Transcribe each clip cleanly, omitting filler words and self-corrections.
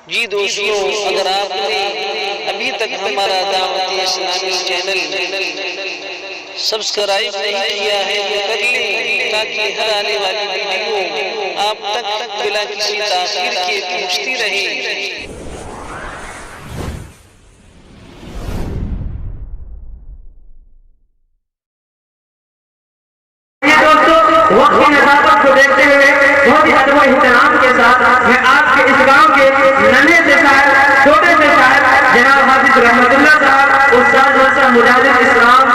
جی دوستوں، اگر آپ نے ابھی تک ہمارا دعوت اسلامی چینل سبسکرائب نہیں کیا ہے تو کر لیں، تاکہ ہر آنے والی ویڈیو آپ تک بلا کسی تاخیر کے پہنچتی رہے۔ وقت کی نزاکت کو دیکھتے ہوئے بہت ہی ادب و احترام کے ساتھ میں آپ کے اس گاؤں کے ننھے سے شاعر، چھوٹے سے شاعر جناب حافظ رحمت اللہ صاحب استاد مدرسہ مجاہد اسلام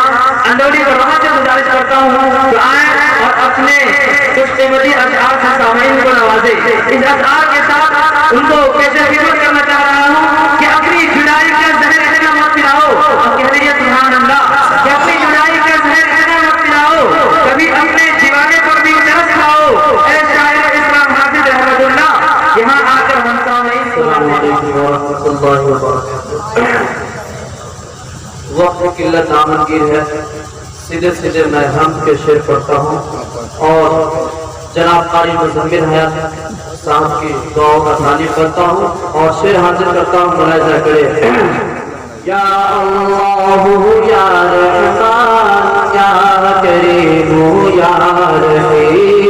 اندوری برما سے گزارش کرتا ہوں کہ آئیں اور اپنے کچھ قیمتی اشعار سے سامعین کو نوازے۔ اس اشعار کے ساتھ ان کو پیش خدمت کرنا چاہ رہا ہوں کہ اپنی جدائی کا زہر اتنا مت پلاؤ، اور کہہ دیجیے سبحان اللہ، کہ اپنی جدائی کا زہر اتنا مت پلاؤ، کبھی اپنے دیوانے پر بھی ترس کھاؤ۔ اے شاعر اسلام حافظ رحمت اللہ، یہاں آ کر ہم سامعین السلام علیکم ورحمۃ اللہ وبرکاتہ۔ وقت کی قلت دامنگیر ہے، سیدھے سیدھے میں حمد کے شعر پڑھتا ہوں اور جناب قاری مزمل حیات صاحب کی دعاؤں کا تعریف کرتا ہوں اور شعر حاضر کرتا ہوں، ملاحظہ کرے۔ یا اللہ یا رحمان یا کریم یا رحیم،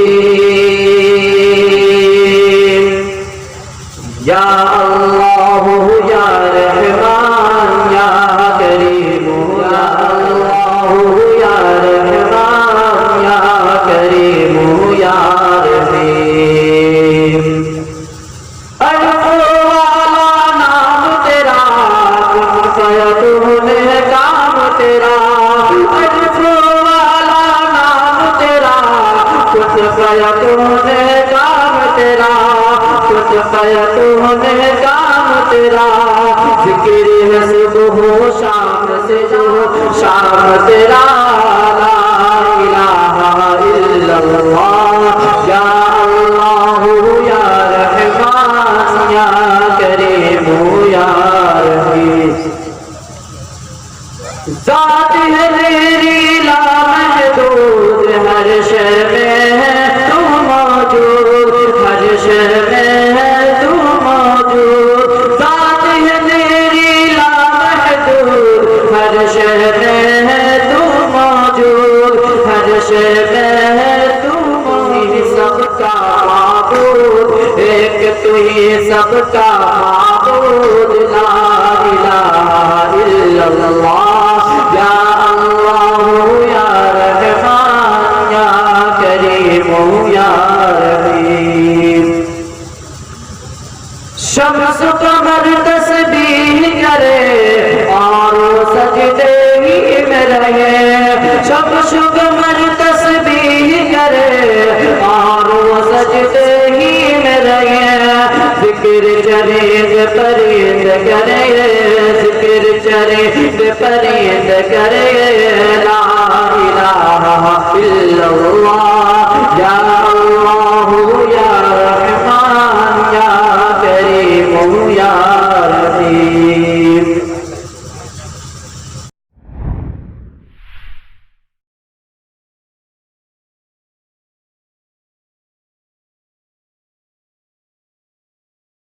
یا اللہ یا رحمان یا کریم، یا اللہ یا رحمان یا کریم یا رحیم۔ الف والا نام تیرا، کن فیکون ہے کام تیرا، الف والا نام تیرا، کن فیکون ہے کام تیرا، کن فیکون ہے کام تیرا۔ ذکر ہے صبح و شام سے جو شام تیرا، لا الہ الا اللہ، یا اللہ یا رحمان یا کریم یا رحیم۔ ذات ہے میری لامحدود، ہر شے میں ہے تو موجود، ہر شے میں ہے تو موجود۔ ذات ہے میری لامحدود، ہر شے میں ہے تو موجود، ہر شے میں ہے تو موجود۔ سب کا معبود ایک تو ہی سب کا معبود، لا الہ الا اللہ، یا اللہ یا رحمان یا کریم یا رحیم۔ شمس قمر تسبیح کرے اور سجدے ہی میں رہے، شمس قمر تسبیح کرے اور سجدے ہی میں رہے۔ ذکر چرند پرند کرے، ذکر چرند پرند کرے،